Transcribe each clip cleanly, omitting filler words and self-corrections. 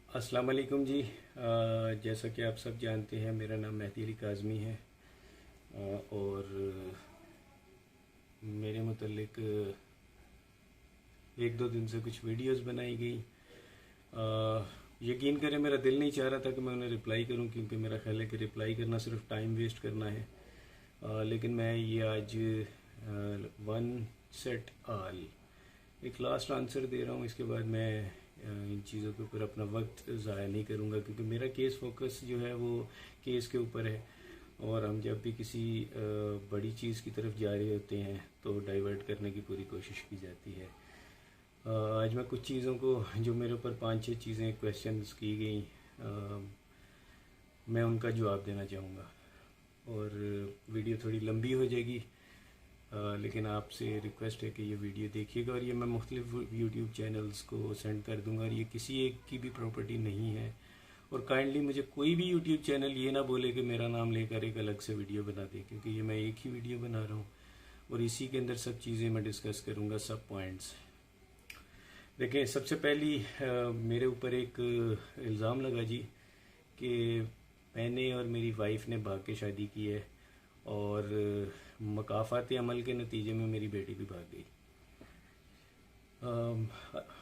अस्सलाम वालेकुम जी। जैसा कि आप सब जानते हैं, मेरा नाम मेहदी अली काज़मी है। और मेरे मुतल्लिक एक दो दिन से कुछ वीडियोस बनाई गई। यकीन करें, मेरा दिल नहीं चाह रहा था कि मैं उन्हें रिप्लाई करूं, क्योंकि मेरा ख्याल है कि रिप्लाई करना सिर्फ टाइम वेस्ट करना है। लेकिन मैं ये आज वन सेट आल एक लास्ट आंसर दे रहा हूँ। इसके बाद मैं इन चीज़ों के ऊपर अपना वक्त ज़ाया नहीं करूँगा, क्योंकि मेरा केस फोकस जो है वो केस के ऊपर है। और हम जब भी किसी बड़ी चीज़ की तरफ जा रहे होते हैं तो डाइवर्ट करने की पूरी कोशिश की जाती है। आज मैं कुछ चीज़ों को, जो मेरे ऊपर 5-6 चीज़ें क्वेश्चंस की गई, मैं उनका जवाब देना चाहूँगा। और वीडियो थोड़ी लंबी हो जाएगी, लेकिन आपसे रिक्वेस्ट है कि ये वीडियो देखिएगा। और ये मैं मुख्तलिफ यूट्यूब चैनल्स को सेंड कर दूंगा, और ये किसी एक की भी प्रॉपर्टी नहीं है। और काइंडली मुझे कोई भी यूट्यूब चैनल ये ना बोले कि मेरा नाम लेकर एक अलग से वीडियो बना दे, क्योंकि ये मैं एक ही वीडियो बना रहा हूँ और इसी के अंदर सब चीज़ें मैं डिस्कस करूँगा, सब पॉइंट्स। देखिए, सबसे पहली मेरे ऊपर एक इल्ज़ाम लगा जी कि मैंने और मेरी वाइफ ने भाग के शादी की है, और मकाफ़ात अमल के नतीजे में मेरी बेटी भी भाग गई।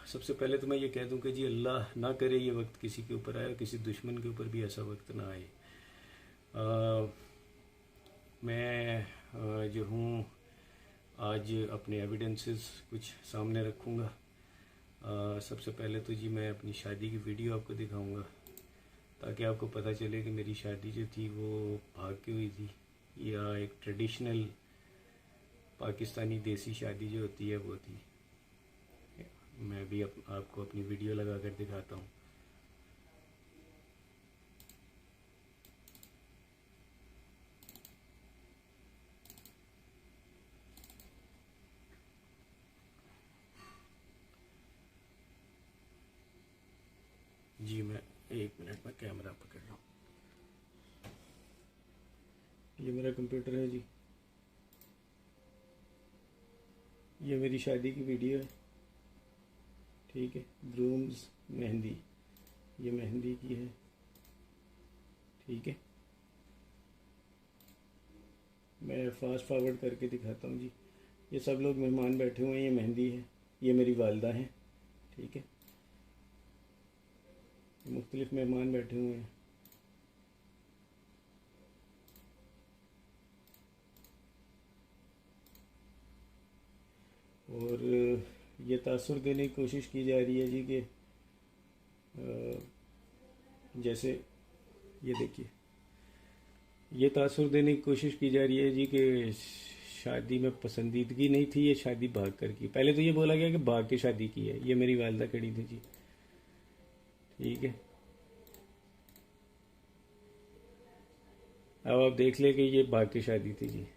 सबसे पहले तो मैं ये कह दूं कि जी अल्लाह ना करे ये वक्त किसी के ऊपर आए, और किसी दुश्मन के ऊपर भी ऐसा वक्त ना आए। मैं जो हूँ आज अपने एविडेंसेस कुछ सामने रखूँगा। सबसे पहले तो जी मैं अपनी शादी की वीडियो आपको दिखाऊंगा, ताकि आपको पता चले कि मेरी शादी जो थी वो भाग के हुई थी या एक ट्रेडिशनल पाकिस्तानी देसी शादी जो होती है वो थी। मैं भी आपको अपनी वीडियो लगा कर दिखाता हूँ। जी मैं 1 मिनट में कैमरा पकड़ रहा हूँ। ये मेरा कंप्यूटर है जी, ये मेरी शादी की वीडियो है, ठीक है। ग्रूम्स मेहंदी, ये मेहंदी की है, ठीक है। मैं फास्ट फॉरवर्ड करके दिखाता हूँ जी। ये सब लोग मेहमान बैठे हुए हैं, ये मेहंदी है, ये मेरी वालदा हैं, ठीक है। मुख्तलिफ मेहमान बैठे हुए हैं। और ये तासुर देने की कोशिश की जा रही है जी कि जैसे ये देखिए, ये तासुर देने की कोशिश की जा रही है जी कि शादी में पसंदीदगी नहीं थी, ये शादी भाग कर की। पहले तो ये बोला गया कि भाग के शादी की है। ये मेरी वालदा खड़ी थी जी, ठीक है। अब आप देख ले कि ये भाग के शादी थी जी।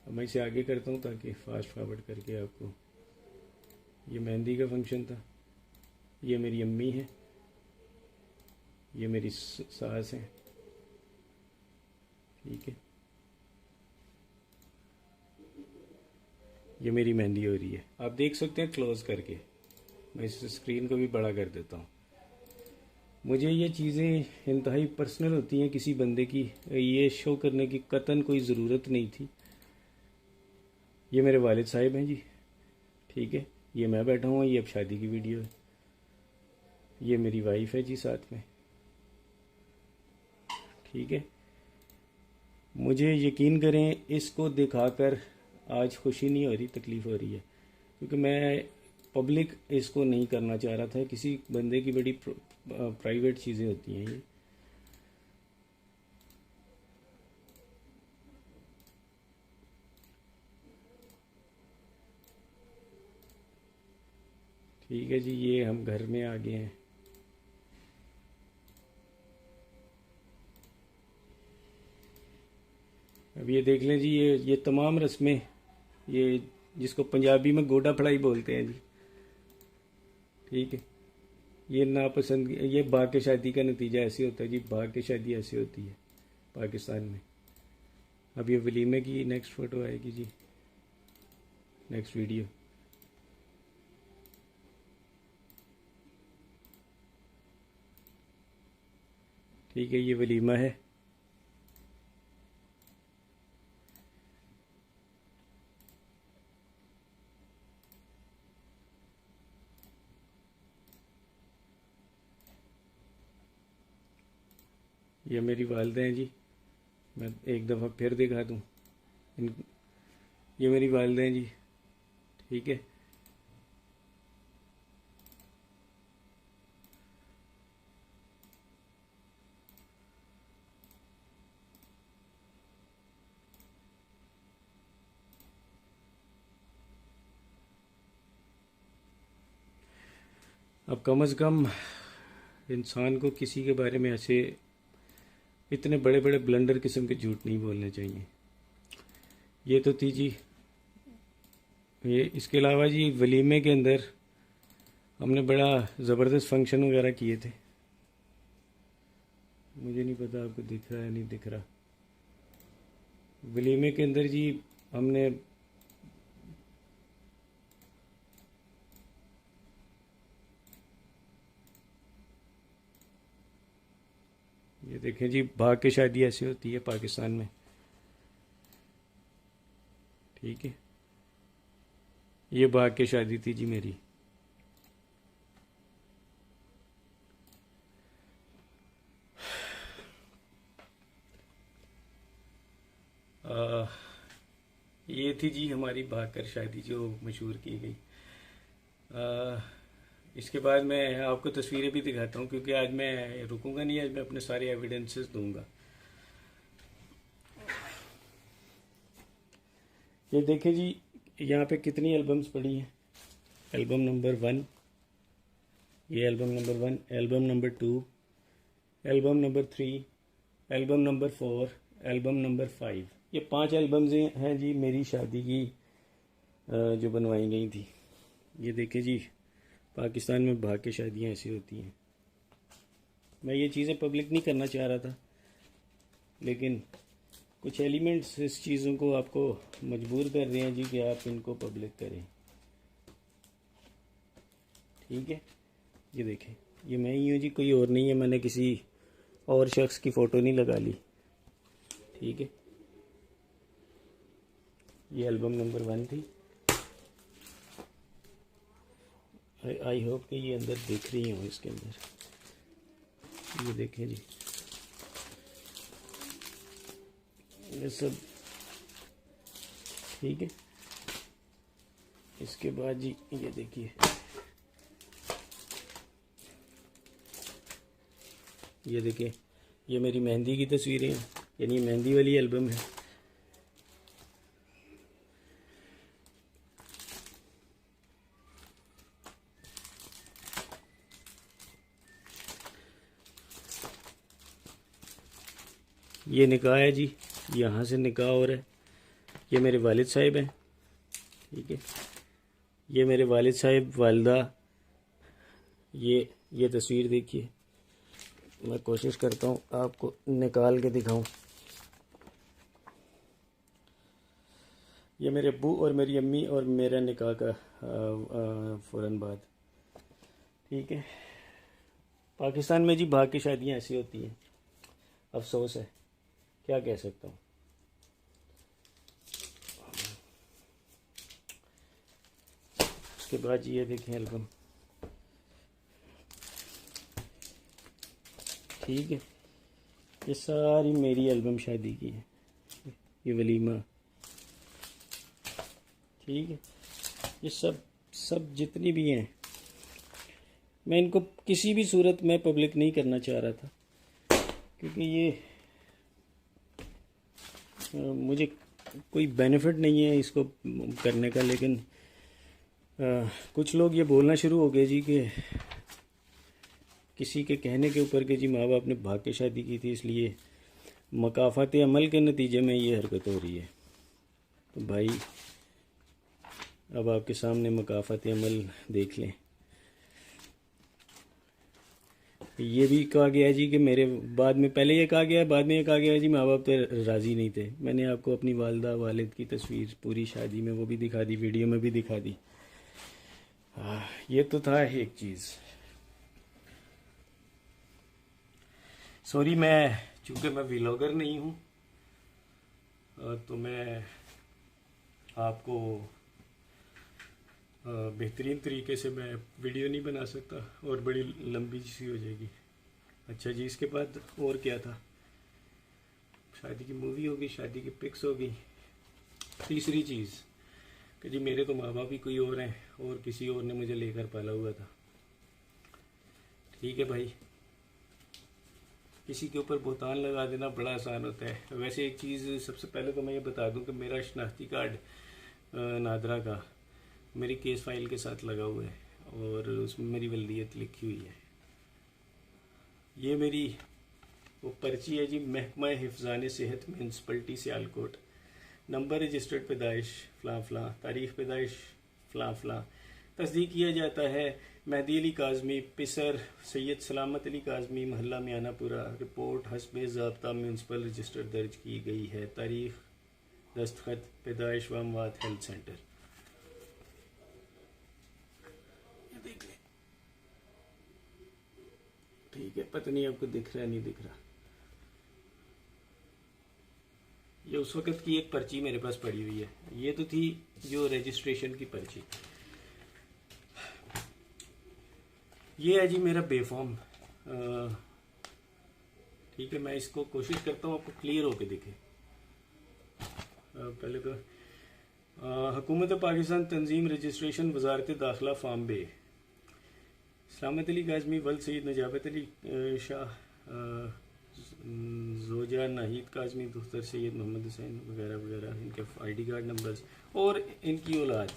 अब मैं इसे आगे करता हूँ ताकि फास्ट फॉरवर्ड करके आपको। ये मेहंदी का फंक्शन था, ये मेरी अम्मी है, ये मेरी सास है, ठीक है। ये मेरी मेहंदी हो रही है, आप देख सकते हैं क्लोज करके। मैं इस स्क्रीन को भी बड़ा कर देता हूँ। मुझे ये चीज़ें इंतहाई पर्सनल होती हैं किसी बंदे की, ये शो करने की कतन कोई ज़रूरत नहीं थी। ये मेरे वालिद साहिब हैं जी, ठीक है। ये मैं बैठा हूँ, ये अब शादी की वीडियो है। ये मेरी वाइफ है जी साथ में, ठीक है। मुझे यकीन करें, इसको दिखाकर आज खुशी नहीं हो रही, तकलीफ़ हो रही है, क्योंकि मैं पब्लिक इसको नहीं करना चाह रहा था। किसी बंदे की बड़ी प्राइवेट चीज़ें होती हैं ये। ठीक है जी, ये हम घर में आ गए हैं। अब ये देख लें जी, ये तमाम रस्में, ये जिसको पंजाबी में गोडा फड़ाई बोलते हैं जी, ठीक है। ये नापसंद, ये भाग के शादी का नतीजा ऐसे होता है जी। भाग के शादी ऐसे होती है पाकिस्तान में। अब ये वलीमे की नेक्स्ट फ़ोटो आएगी जी, नेक्स्ट वीडियो। ठीक है, ये वलीमा है। ये मेरी वालदा हैं जी, मैं एक दफ़ा फिर दिखा दूँ इन, ये मेरी वालदा हैं जी। ठीक है, अब कम अज़ कम इंसान को किसी के बारे में ऐसे इतने बड़े बड़े ब्लंडर किस्म के झूठ नहीं बोलने चाहिए। ये तो थी जी, ये इसके अलावा जी वलीमे के अंदर हमने बड़ा ज़बरदस्त फंक्शन वगैरह किए थे। मुझे नहीं पता आपको दिख रहा है नहीं दिख रहा। वलीमे के अंदर जी हमने ये देखें जी, भाग के शादी ऐसी होती है पाकिस्तान में। ठीक है, ये भाग के शादी थी जी मेरी। ये थी जी हमारी भाग कर शादी जो मशहूर की गई। इसके बाद मैं आपको तस्वीरें भी दिखाता हूँ, क्योंकि आज मैं रुकूंगा नहीं, आज मैं अपने सारे एविडेंसेस दूंगा। ये देखें जी, यहाँ पे कितनी एल्बम्स पड़ी हैं। एल्बम नंबर 1, ये album number 1, album number 2, album number 3, album number 4, album number 5। ये 5 एल्बम्स हैं जी मेरी शादी की जो बनवाई गई थी। ये देखें जी, पाकिस्तान में भाग के शादियाँ ऐसी होती हैं। मैं ये चीज़ें पब्लिक नहीं करना चाह रहा था, लेकिन कुछ एलिमेंट्स इस चीज़ों को आपको मजबूर कर रहे हैं जी कि आप इनको पब्लिक करें। ठीक है, ये देखें, ये मैं ही हूँ जी, कोई और नहीं है। मैंने किसी और शख्स की फ़ोटो नहीं लगा ली। ठीक है, ये एल्बम नंबर 1 थी। आई होप कि ये अंदर देख रही हूँ। इसके अंदर ये देखें जी, ये सब ठीक है। इसके बाद जी ये देखिए, ये देखिए, ये मेरी मेहंदी की तस्वीरें हैं, यानी मेहंदी वाली एल्बम है। ये निकाह है जी, यहाँ से निकाह हो रहा है। ये मेरे वालिद साहिब हैं। ठीक है, ये मेरे वालिद साहिब, वालदा। ये तस्वीर देखिए, मैं कोशिश करता हूँ आपको निकाल के दिखाऊं। ये मेरे अब्बू और मेरी अम्मी और मेरा निकाह का फ़ौरन बाद। ठीक है, पाकिस्तान में जी भाग की शादियाँ ऐसी होती हैं, अफसोस है, क्या कह सकता हूँ। उसके बाद जी ये देखें एल्बम। ठीक है, ये सारी मेरी एल्बम शादी की है, ये वलीमा। ठीक है, ये सब जितनी भी हैं, मैं इनको किसी भी सूरत में पब्लिक नहीं करना चाह रहा था, क्योंकि ये मुझे कोई बेनिफिट नहीं है इसको करने का। लेकिन कुछ लोग ये बोलना शुरू हो गए जी कि किसी के कहने के ऊपर कि जी माँ बाप ने भाग के शादी की थी, इसलिए मकाफात अमल के नतीजे में ये हरकत हो रही है। तो भाई, अब आपके सामने मकाफात अमल देख लें। ये भी कहा गया जी कि मेरे बाद में, पहले ये कहा गया, बाद में ये कहा गया जी माँ बाप तो राज़ी नहीं थे। मैंने आपको अपनी वालदा वालिद की तस्वीर पूरी शादी में वो भी दिखा दी, वीडियो में भी दिखा दी। ये तो था एक चीज़। सॉरी, चूँकि मैं व्लॉगर नहीं हूँ तो मैं आपको बेहतरीन तरीके से मैं वीडियो नहीं बना सकता और बड़ी लंबी सी हो जाएगी। अच्छा जी, इसके बाद और क्या था? शादी की मूवी होगी, शादी की पिक्स होगी। तीसरी चीज़ कि जी मेरे तो माँ बाप ही कोई और हैं और किसी और ने मुझे लेकर पाला हुआ था। ठीक है भाई, किसी के ऊपर बोतान लगा देना बड़ा आसान होता है। वैसे एक चीज़ सबसे पहले तो मैं ये बता दूं कि मेरा शनाख्ती कार्ड नादरा का मेरी केस फाइल के साथ लगा हुआ है और उसमें मेरी वल्दियत लिखी हुई है। ये मेरी वो पर्ची है जी, महकमा हिफ्ज़ान सेहत म्यूनसिपलिटी सियालकोट, नंबर रजिस्टर्ड पैदाइश फ़लाँ फ़लाँ, तारीख़ पैदाइश फ़लाँ फ़लाँ, तस्दीक किया जाता है मेहदी अली काज़मी, पिसर सैयद सलामत अली काज़मी, महल्ला मियानापुरा। रिपोर्ट हस्बे ज़ाब्ता म्यूनसिपल रजिस्टर दर्ज की गई है। तारीख़, दस्तखत, पैदाइश व अमवात हेल्थ सेंटर। ये देख लें, ठीक है। पता नहीं आपको दिख रहा है नहीं दिख रहा। ये उस वक़्त की एक पर्ची मेरे पास पड़ी हुई है। ये तो थी जो रजिस्ट्रेशन की पर्ची। ये है जी मेरा बेफॉर्म। ठीक है, मैं इसको कोशिश करता हूँ आपको क्लियर होके दिखे। पहले तो हुकूमत पाकिस्तान तंजीम रजिस्ट्रेशन वजारत दाखिला फार्म बे, सलामत अली काज़मी, वल्द सईद नजाबत अली शाह, जोजा नाहिद काज़मी, दुख्तर सैयद मोहम्मद हुसैन वगैरह वगैरह, इनके ID कार्ड नंबर्स और इनकी औलाद।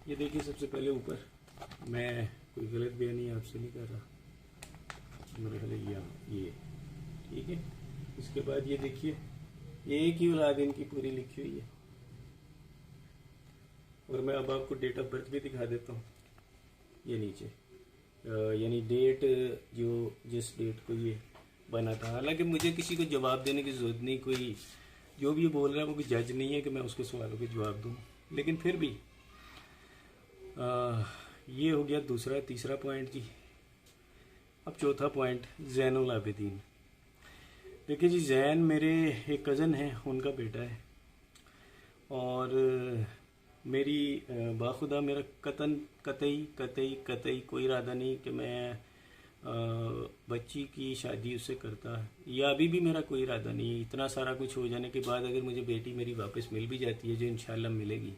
ये देखिए सबसे पहले ऊपर, मैं कोई गलत बयानी आपसे नहीं कर रहा, मेरे ख्याल ये ठीक है। इसके बाद ये देखिए, एक ही औलाद इनकी पूरी लिखी हुई है और मैं अब आपको डेट ऑफ बर्थ भी दिखा देता हूँ। ये नीचे यानी डेट जो जिस डेट को ये बना था। हालांकि मुझे किसी को जवाब देने की ज़रूरत नहीं, कोई जो भी ये बोल रहा है वो कोई जज नहीं है कि मैं उसके सवालों के जवाब दूँ, लेकिन फिर भी ये हो गया दूसरा। तीसरा पॉइंट जी, अब चौथा पॉइंट, ज़ैनुल आबिदीन। देखिए जी, जैन मेरे एक कज़न है, उनका बेटा है और मेरी बाखुदा मेरा कतई कोई इरादा नहीं कि मैं बच्ची की शादी उससे करता, या अभी भी मेरा कोई इरादा नहीं है। इतना सारा कुछ हो जाने के बाद अगर मुझे बेटी मेरी वापस मिल भी जाती है, जो इंशाल्लाह मिलेगी,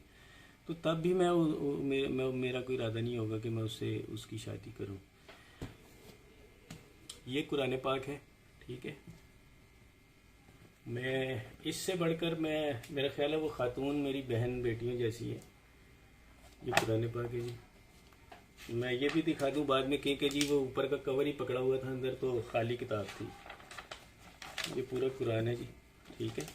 तो तब भी मेरा कोई इरादा नहीं होगा कि मैं उससे उसकी शादी करूं। ये कुरान पाक है, ठीक है। मैं इससे बढ़कर मेरा ख्याल है वो खातून मेरी बहन बेटियों जैसी है। ये कुरान पाक है जी। मैं ये भी दिखा दूं बाद में कि जी वो ऊपर का कवर ही पकड़ा हुआ था, अंदर तो खाली किताब थी। ये पूरा कुरान है जी, ठीक है।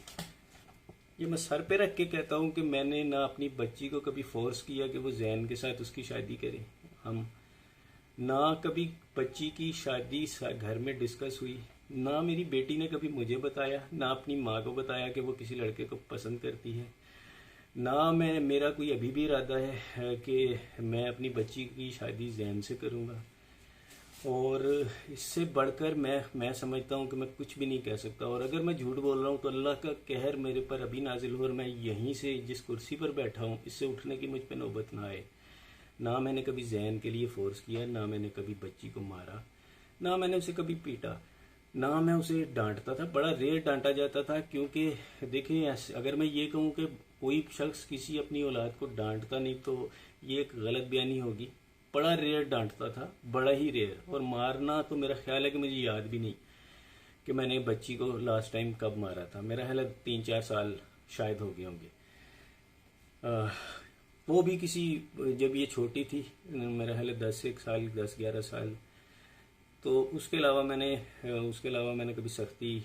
ये मैं सर पे रख के कहता हूँ कि मैंने ना अपनी बच्ची को कभी फोर्स किया कि वो जैन के साथ उसकी शादी करे। हम ना कभी बच्ची की शादी घर में डिस्कस हुई, ना मेरी बेटी ने कभी मुझे बताया, ना अपनी माँ को बताया कि वो किसी लड़के को पसंद करती है, ना मेरा कोई अभी भी इरादा है कि मैं अपनी बच्ची की शादी जैन से करूँगा। और इससे बढ़कर मैं समझता हूँ कि मैं कुछ भी नहीं कह सकता। और अगर मैं झूठ बोल रहा हूँ तो अल्लाह का कहर मेरे पर अभी नाजिल हो और मैं यहीं से जिस कुर्सी पर बैठा हूँ इससे उठने की मुझ पर नौबत ना आए। ना मैंने कभी जैन के लिए फ़ोर्स किया, ना मैंने कभी बच्ची को मारा, ना मैंने उसे कभी पीटा, ना मैं उसे डांटता था। बड़ा रेयर डांटा जाता था, क्योंकि देखिए अगर मैं ये कहूँ कि कोई शख्स किसी अपनी औलाद को डांटता नहीं तो ये एक गलत बयानी होगी। बड़ा रेयर डांटता था, बड़ा ही रेयर। और मारना तो मेरा ख्याल है कि मुझे याद भी नहीं कि मैंने बच्ची को लास्ट टाइम कब मारा था। मेरा ख्याल है 3-4 साल शायद हो गए होंगे। वो भी किसी, जब ये छोटी थी, मेरा ख्याल है 10-11 साल। तो उसके अलावा मैंने कभी सख्ती,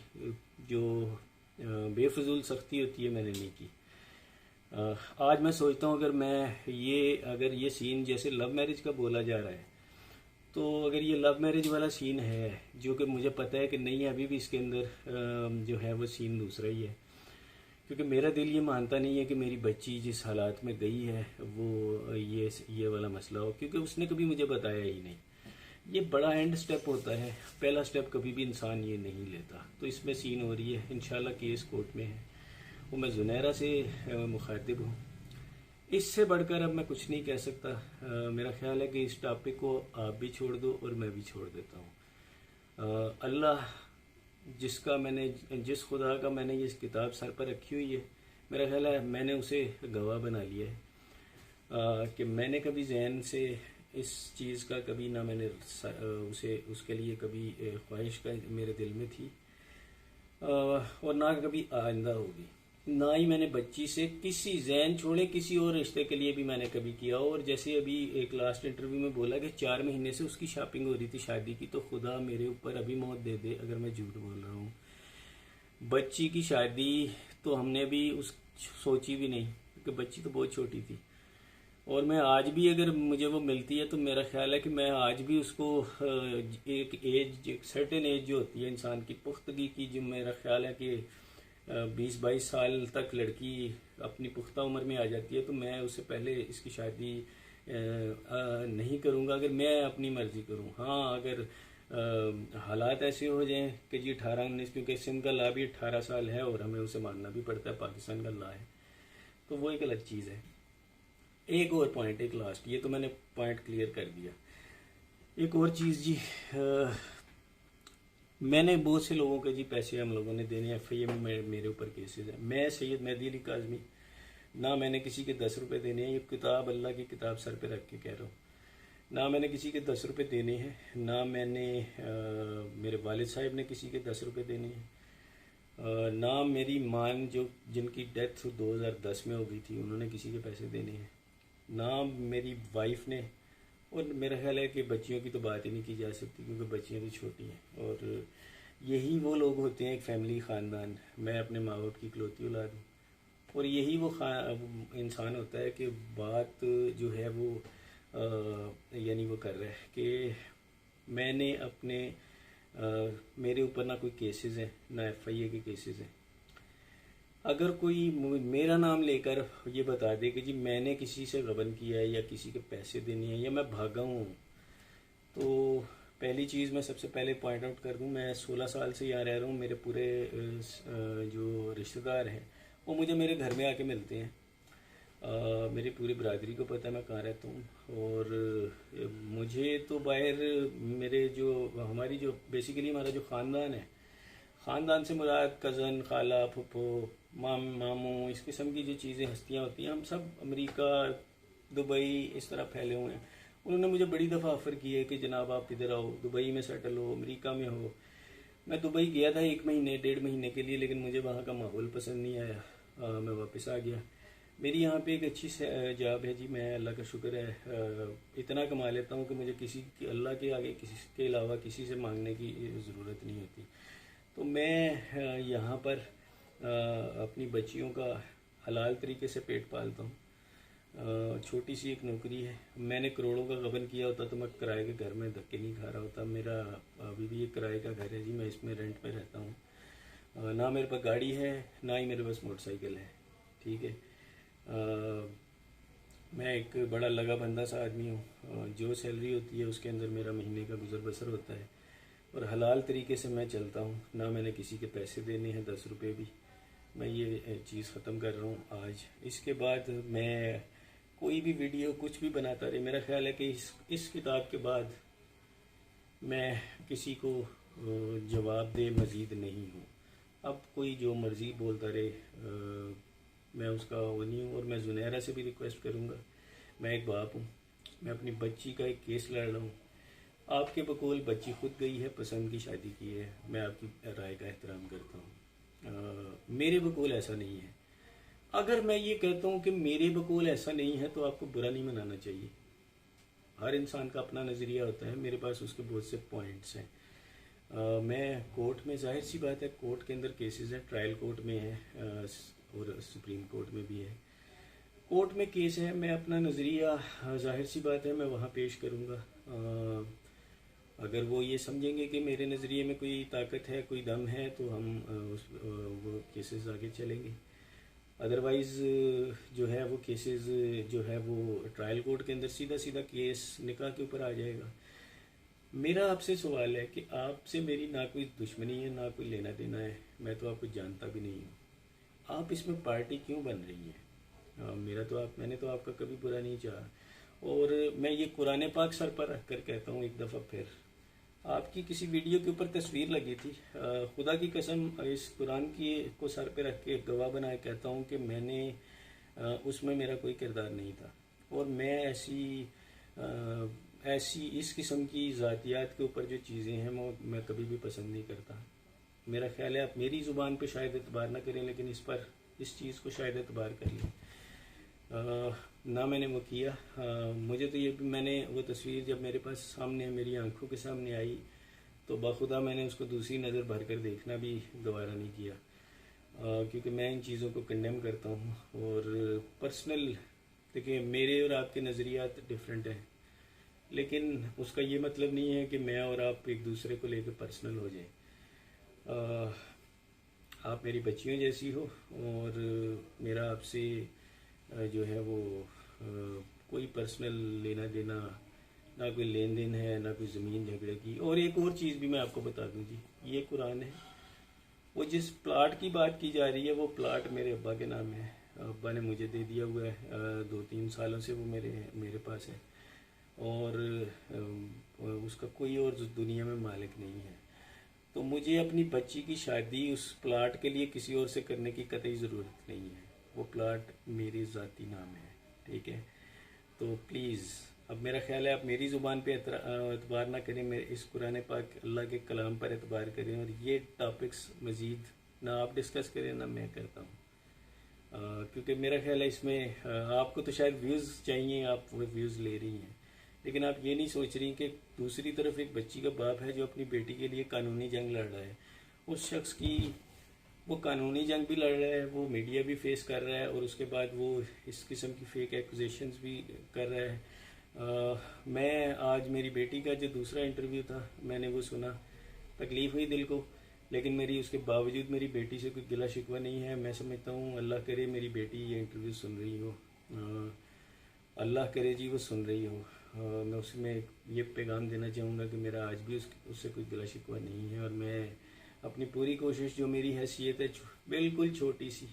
जो बेफजूल सख्ती होती है, मैंने नहीं की। आज मैं सोचता हूँ अगर ये सीन जैसे लव मैरिज का बोला जा रहा है, तो अगर ये लव मैरिज वाला सीन है, जो कि मुझे पता है कि नहीं है, अभी भी इसके अंदर जो है वो सीन दूसरा ही है। क्योंकि मेरा दिल ये मानता नहीं है कि मेरी बच्ची जिस हालात में गई है वो ये वाला मसला हो, क्योंकि उसने कभी मुझे बताया ही नहीं। ये बड़ा एंड स्टेप होता है, पहला स्टेप कभी भी इंसान ये नहीं लेता। तो इसमें सीन हो रही है, इंशाल्लाह केस कोर्ट में है, वो मैं जुनैरा से मुखातिब हूँ। इससे बढ़कर अब मैं कुछ नहीं कह सकता। मेरा ख्याल है कि इस टॉपिक को आप भी छोड़ दो और मैं भी छोड़ देता हूँ। अल्लाह जिस खुदा का मैंने ये किताब सर पर रखी हुई है, मेरा ख्याल है मैंने उसे गवाह बना लिया है कि मैंने कभी जहन से इस चीज़ का कभी ना मैंने उसके लिए कभी ख्वाहिश का मेरे दिल में थी और ना कभी आइंदा होगी। ना ही मैंने बच्ची से किसी जहन छोड़े किसी और रिश्ते के लिए भी मैंने कभी किया। और जैसे अभी एक लास्ट इंटरव्यू में बोला कि 4 महीने से उसकी शॉपिंग हो रही थी शादी की, तो खुदा मेरे ऊपर अभी मौत दे दे अगर मैं झूठ बोल रहा हूँ। बच्ची की शादी तो हमने भी सोची भी नहीं, क्योंकि बच्ची तो बहुत छोटी थी। और मैं आज भी अगर मुझे वो मिलती है तो मेरा ख्याल है कि मैं आज भी उसको एक सर्टेन एज जो होती है इंसान की पुख्तगी की, जो मेरा ख्याल है कि 20-22 साल तक लड़की अपनी पुख्ता उम्र में आ जाती है, तो मैं उससे पहले इसकी शादी नहीं करूँगा अगर मैं अपनी मर्ज़ी करूँ। हाँ, अगर हालात ऐसे हो जाएं कि जी 18-19, क्योंकि सिंध का ला भी 18 साल है और हमें उसे मानना भी पड़ता है, पाकिस्तान का ला है, तो वो एक अलग चीज़ है। एक और पॉइंट, एक लास्ट, ये तो मैंने पॉइंट क्लियर कर दिया। एक और चीज़ जी, मैंने बहुत से लोगों के जी पैसे हम लोगों ने देने, FIA में मेरे ऊपर केसेस हैं। मैं सैयद मेहदी अली काज़मी, ना मैंने किसी के 10 रुपये देने हैं, ये किताब अल्लाह की किताब सर पे रख के कह रहा हूँ, ना मैंने किसी के 10 रुपये देने हैं, ना मैंने मेरे वालिद साहब ने किसी के 10 रुपये देने हैं, ना मेरी माँ जो जिनकी डेथ 2010 में हो गई थी उन्होंने किसी के पैसे देने हैं, ना मेरी वाइफ ने। और मेरा ख्याल है कि बच्चियों की तो बात ही नहीं की जा सकती, क्योंकि बच्चियाँ भी छोटी हैं। और यही वो लोग होते हैं, एक फैमिली, ख़ानदान। मैं अपने माँ बाप की इकलौती औलाद हूँ, और यही वो इंसान होता है कि बात जो है वो यानी वो कर रहा है कि मैंने अपने मेरे ऊपर ना कोई केसेस हैं, ना FIA के केसेस हैं। अगर कोई मेरा नाम लेकर ये बता दे कि जी मैंने किसी से गबन किया है या किसी के पैसे देने हैं या मैं भागा हूँ, तो पहली चीज़ मैं सबसे पहले पॉइंट आउट कर दूँ, मैं 16 साल से यहाँ रह रहा हूँ। मेरे पूरे जो रिश्तेदार हैं वो मुझे मेरे घर में आके मिलते हैं। मेरी पूरी बरादरी को पता है मैं कहाँ रहता हूँ। और मुझे तो बाहर मेरे जो हमारी जो बेसिकली हमारा जो ख़ानदान है, ख़ानदान से मुराद कज़न, खाला, फुप्पो, मामू, इस किस्म की जो चीज़ें हस्तियाँ होती हैं, हम सब अमेरिका, दुबई इस तरह फैले हुए हैं। उन्होंने मुझे बड़ी दफ़ा ऑफ़र की है कि जनाब आप इधर आओ, दुबई में सेटल हो, अमेरिका में हो। मैं दुबई गया था 1 महीने 1.5 महीने के लिए, लेकिन मुझे वहाँ का माहौल पसंद नहीं आया, मैं वापस आ गया। मेरी यहाँ पे एक अच्छी जॉब है जी, मैं अल्लाह का शुक्र है इतना कमा लेता हूँ कि मुझे अल्लाह के आगे किसी के अलावा किसी से मांगने की ज़रूरत नहीं होती। तो मैं यहाँ पर अपनी बच्चियों का हलाल तरीके से पेट पालता हूँ। छोटी सी एक नौकरी है। मैंने करोड़ों का गबन किया होता तो मैं किराए के घर में धक्के नहीं खा रहा होता। मेरा अभी भी एक किराए का घर है जी, मैं इसमें रेंट पे रहता हूँ। ना मेरे पास गाड़ी है, ना ही मेरे पास मोटरसाइकिल है, ठीक है। मैं एक बड़ा लगा बंदा सा आदमी हूँ। जो सैलरी होती है उसके अंदर मेरा महीने का गुजर बसर होता है, और हलाल तरीके से मैं चलता हूँ। ना मैंने किसी के पैसे देने हैं 10 रुपये भी। मैं ये चीज़ ख़त्म कर रहा हूँ आज। इसके बाद मैं कोई भी वीडियो कुछ भी बनाता रहे, मेरा ख्याल है कि इस किताब के बाद मैं किसी को जवाब दे मज़ीद नहीं हूँ। अब कोई जो मर्ज़ी बोलता रहे, मैं उसका वो नहीं हूँ। और मैं जुनैरा से भी रिक्वेस्ट करूँगा, मैं एक बाप हूँ, मैं अपनी बच्ची का एक केस लड़ रहा हूँ। आपके बकौल बच्ची खुद गई है, पसंद की शादी की है, मैं आपकी राय का एहतराम करता हूँ। मेरे बकौल ऐसा नहीं है। अगर मैं ये कहता हूँ कि मेरे बकौल ऐसा नहीं है तो आपको बुरा नहीं मनाना चाहिए। हर इंसान का अपना नज़रिया होता है, मेरे पास उसके बहुत से पॉइंट्स हैं। मैं कोर्ट में, जाहिर सी बात है, कोर्ट के अंदर केसेस हैं, ट्रायल कोर्ट में है और सुप्रीम कोर्ट में भी है। कोर्ट में केस है, मैं अपना नज़रिया जाहिर सी बात है मैं वहाँ पेश करूँगा। अगर वो ये समझेंगे कि मेरे नज़रिए में कोई ताकत है, कोई दम है, तो हम वो केसेस आगे चलेंगे। अदरवाइज़ जो है वो केसेस जो है वो ट्रायल कोर्ट के अंदर सीधा सीधा केस निकाह के ऊपर आ जाएगा। मेरा आपसे सवाल है कि आपसे मेरी ना कोई दुश्मनी है ना कोई लेना देना है, मैं तो आपको जानता भी नहीं हूँ। आप इसमें पार्टी क्यों बन रही है? मैंने तो आपका कभी बुरा नहीं चाहा। और मैं ये कुरान पाक सर पर रख कर कहता हूँ एक दफ़ा फिर, आपकी किसी वीडियो के ऊपर तस्वीर लगी थी, खुदा की कसम इस कुरान की को सर पे रख के गवाह बनाए कहता हूँ कि मैंने उसमें मेरा कोई किरदार नहीं था। और मैं ऐसी इस किस्म की ज़ातियात के ऊपर जो चीज़ें हैं वो मैं कभी भी पसंद नहीं करता। मेरा ख्याल है आप मेरी ज़ुबान पे शायद एतबार ना करें, लेकिन इस चीज़ को शायद एतबार कर लें। ना मैंने वो किया। मुझे तो ये भी, मैंने वो तस्वीर जब मेरे पास सामने मेरी आंखों के सामने आई तो बाखुदा मैंने उसको दूसरी नज़र भर कर देखना भी गवारा नहीं किया, क्योंकि मैं इन चीज़ों को कंडेम करता हूँ। और पर्सनल, देखिए मेरे और आपके नज़रियात डिफरेंट हैं, लेकिन उसका ये मतलब नहीं है कि मैं और आप एक दूसरे को लेकर पर्सनल हो जाए। आप मेरी बच्चियों जैसी हो और मेरा आपसे जो है वो कोई पर्सनल लेना देना, ना कोई लेन देन है, ना कोई ज़मीन झगड़े की। और एक और चीज़ भी मैं आपको बता दूं जी, ये कुरान है, वो जिस प्लाट की बात की जा रही है वो प्लाट मेरे अब्बा के नाम है। अब्बा ने मुझे दे दिया हुआ है, 2-3 सालों से वो मेरे पास है। और उसका कोई और दुनिया में मालिक नहीं है। तो मुझे अपनी बच्ची की शादी उस प्लाट के लिए किसी और से करने की कतई ज़रूरत नहीं है। वो प्लाट मेरे ज़ाती नाम है, ठीक है? तो प्लीज़, अब मेरा ख्याल है आप मेरी ज़ुबान पे एतबार ना करें, मेरे इस कुरान पाक अल्लाह के कलाम पर एतबार करें। और ये टॉपिक्स मज़ीद ना आप डिस्कस करें ना मैं करता हूँ, क्योंकि मेरा ख्याल है इसमें आपको तो शायद व्यूज़ चाहिए, आप वो व्यूज़ ले रही हैं, लेकिन आप ये नहीं सोच रही कि दूसरी तरफ एक बच्ची का बाप है जो अपनी बेटी के लिए कानूनी जंग लड़ रहा है। उस शख्स की वो कानूनी जंग भी लड़ रहा है, वो मीडिया भी फेस कर रहा है, और उसके बाद वो इस किस्म की फेक एक्यूजेशंस भी कर रहा है। मैं आज मेरी बेटी का जो दूसरा इंटरव्यू था मैंने वो सुना, तकलीफ़ हुई दिल को, लेकिन मेरी उसके बावजूद मेरी बेटी से कोई गिला शिकवा नहीं है। मैं समझता हूँ अल्लाह करे मेरी बेटी ये इंटरव्यू सुन रही हो, अल्लाह करे जी वो सुन रही हो। मैं उसमें ये पैगाम देना चाहूँगा कि मेरा आज भी उससे कोई गिला शिकवा नहीं है, और मैं अपनी पूरी कोशिश, जो मेरी हैसियत है बिल्कुल छोटी सी,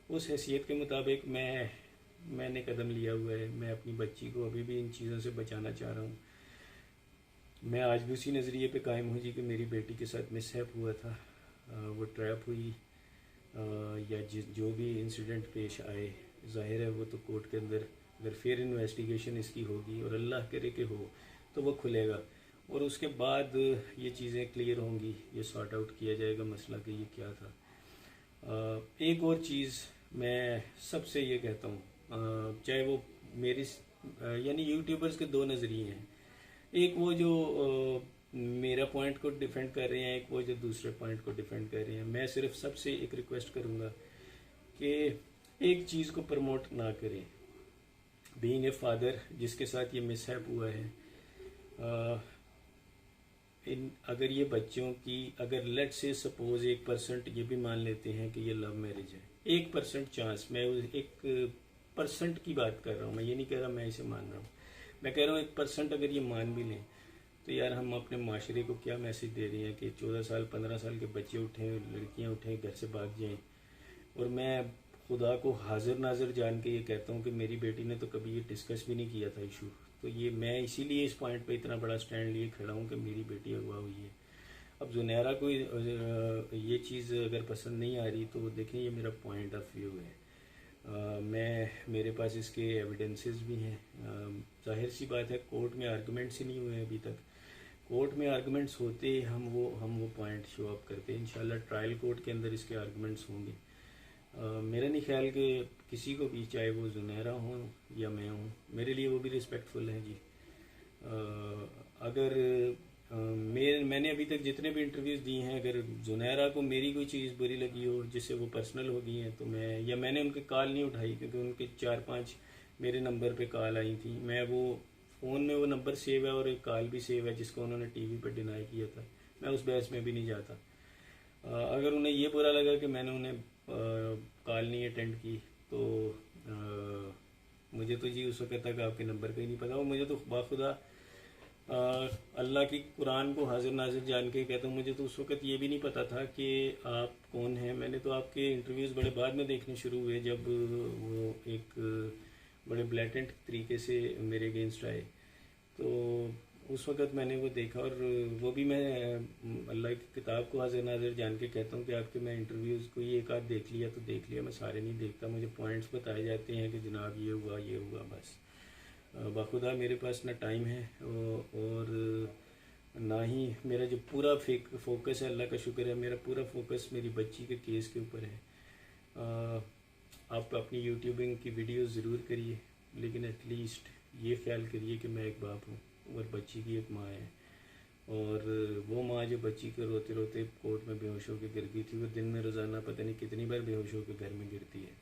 उस हैसियत के मुताबिक मैंने कदम लिया हुआ है। मैं अपनी बच्ची को अभी भी इन चीज़ों से बचाना चाह रहा हूँ। मैं आज भी उसी नज़रिए पे कायम हूँ जी कि मेरी बेटी के साथ मिसहैप हुआ था, वो ट्रैप हुई, या जो भी इंसिडेंट पेश आए, ज़ाहिर है वो तो कोर्ट के अंदर अगर फिर इन्वेस्टिगेशन इसकी होगी, और अल्लाह करे कि हो, तो वो खुलेगा, और उसके बाद ये चीज़ें क्लियर होंगी, ये सॉर्ट आउट किया जाएगा मसला कि ये क्या था। एक और चीज़ मैं सबसे ये कहता हूँ, चाहे वो मेरी यानी यूट्यूबर्स के दो नज़रिए हैं, एक वो जो मेरा पॉइंट को डिफेंड कर रहे हैं, एक वो जो दूसरे पॉइंट को डिफेंड कर रहे हैं। मैं सिर्फ सबसे एक रिक्वेस्ट करूँगा कि एक चीज़ को प्रमोट ना करें। बीइंग ए फादर जिसके साथ ये मिसहैप हुआ है, अगर ये बच्चों की, अगर लेट से सपोज 1% ये भी मान लेते हैं कि ये लव मैरिज है, 1% चांस, मैं 1% की बात कर रहा हूँ, मैं ये नहीं कह रहा मैं इसे मान रहा हूँ, मैं कह रहा हूँ 1% अगर ये मान भी लें, तो यार हम अपने माशरे को क्या मैसेज दे रहे हैं कि 14 साल 15 साल के बच्चे उठें, लड़कियाँ उठें, घर से भाग जाएं। और मैं खुदा को हाजिर नाजिर जान के ये कहता हूँ कि मेरी बेटी ने तो कभी ये डिस्कस भी नहीं किया था इशू। तो ये मैं इसीलिए इस पॉइंट पे इतना बड़ा स्टैंड लिए खड़ा हूँ कि मेरी बेटी अगवा हुई है। अब जुनैरा को ये चीज़ अगर पसंद नहीं आ रही तो देखें, ये मेरा पॉइंट ऑफ व्यू है। मेरे पास इसके एविडेंसेस भी हैं। जाहिर सी बात है कोर्ट में आर्गूमेंट्स ही नहीं हुए अभी तक। कोर्ट में आर्गूमेंट्स होते हम वो पॉइंट शो अप करते। इंशाल्लाह ट्रायल कोर्ट के अंदर इसके आर्गूमेंट्स होंगे। मेरा नहीं ख्याल कि किसी को भी, चाहे वो जुनैरा हो या मैं हूँ, मेरे लिए वो भी रिस्पेक्टफुल है जी। अगर मैंने अभी तक जितने भी इंटरव्यूज़ दिए हैं, अगर जुनैरा को मेरी कोई चीज़ बुरी लगी हो जिससे वो पर्सनल हो गई हैं, तो मैंने उनके कॉल नहीं उठाई, क्योंकि उनके 4-5 मेरे नंबर पे कॉल आई थी। मैं वो फ़ोन में वो नंबर सेव है और एक कॉल भी सेव है जिसको उन्होंने टीवी पर डिनाई किया था। मैं उस बहस में भी नहीं जाता। अगर उन्हें ये बुरा लगा कि मैंने उन्हें कॉल नहीं अटेंड की, तो मुझे तो जी उस वक्त तक आपके नंबर का ही नहीं पता। और मुझे तो बाखुदा अल्लाह की कुरान को हाजिर नाजिर जान के कहता हूँ। मुझे तो उस वक़्त ये भी नहीं पता था कि आप कौन हैं। मैंने तो आपके इंटरव्यूज़ बड़े बाद में देखने शुरू हुए, जब वो एक बड़े ब्लैटेंट तरीके से मेरे अगेंस्ट आए। तो उस वक़्त मैंने वो देखा, और वो भी मैं अल्लाह की किताब को हाजिर नाजिर जान के कहता हूँ कि आपके मैं इंटरव्यूज़ कोई एक आध देख लिया तो देख लिया, मैं सारे नहीं देखता। मुझे पॉइंट्स बताए जाते हैं कि जनाब ये हुआ, बस। बाखुदा मेरे पास ना टाइम है और ना ही मेरा जो पूरा फोकस है, अल्लाह का शुक्र है, मेरा पूरा फोकस मेरी बच्ची के केस के ऊपर है। आप अपनी यूट्यूबिंग की वीडियो ज़रूर करिए, लेकिन एटलीस्ट ये ख्याल करिए कि मैं एक बाप हूँ और बच्ची की एक माँ है। और वो माँ जो बच्ची को रोते रोते कोर्ट में बेहोश होकर गिर गई थी, वो दिन में रोज़ाना पता नहीं कितनी बार बेहोश होकर घर में गिरती है।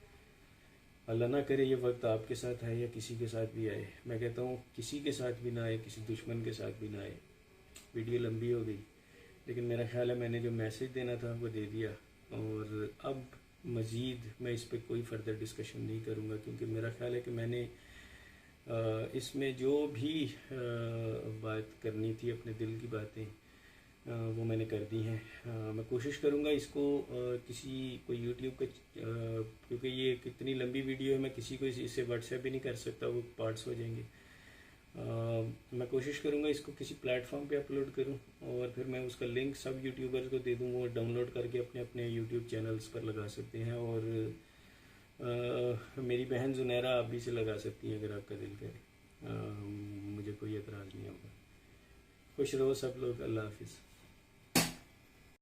अल्लाह ना करे ये वक्त आपके साथ आए या किसी के साथ भी आए। मैं कहता हूँ किसी के साथ भी ना आए, किसी दुश्मन के साथ भी ना आए। वीडियो लंबी हो गई, लेकिन मेरा ख्याल है मैंने जो मैसेज देना था वो दे दिया, और अब मज़ीद मैं इस पर कोई फर्दर डिस्कशन नहीं करूँगा, क्योंकि मेरा ख्याल है कि मैंने इसमें जो भी बात करनी थी, अपने दिल की बातें, वो मैंने कर दी हैं। मैं कोशिश करूँगा इसको किसी को यूट्यूब का, क्योंकि ये कितनी लंबी वीडियो है, मैं किसी को इससे व्हाट्सएप भी नहीं कर सकता, वो पार्ट्स हो जाएंगे। मैं कोशिश करूँगा इसको किसी प्लेटफॉर्म पे अपलोड करूँ, और फिर मैं उसका लिंक सब यूट्यूबर्स को दे दूँ, वो डाउनलोड करके अपने अपने यूट्यूब चैनल्स पर लगा सकते हैं। और मेरी बहन जुनैरा आप भी से लगा सकती हैं अगर आपका दिल करे। मुझे कोई एतराज़ नहीं होगा। खुश रहो सब लोग। अल्लाह हाफिज़।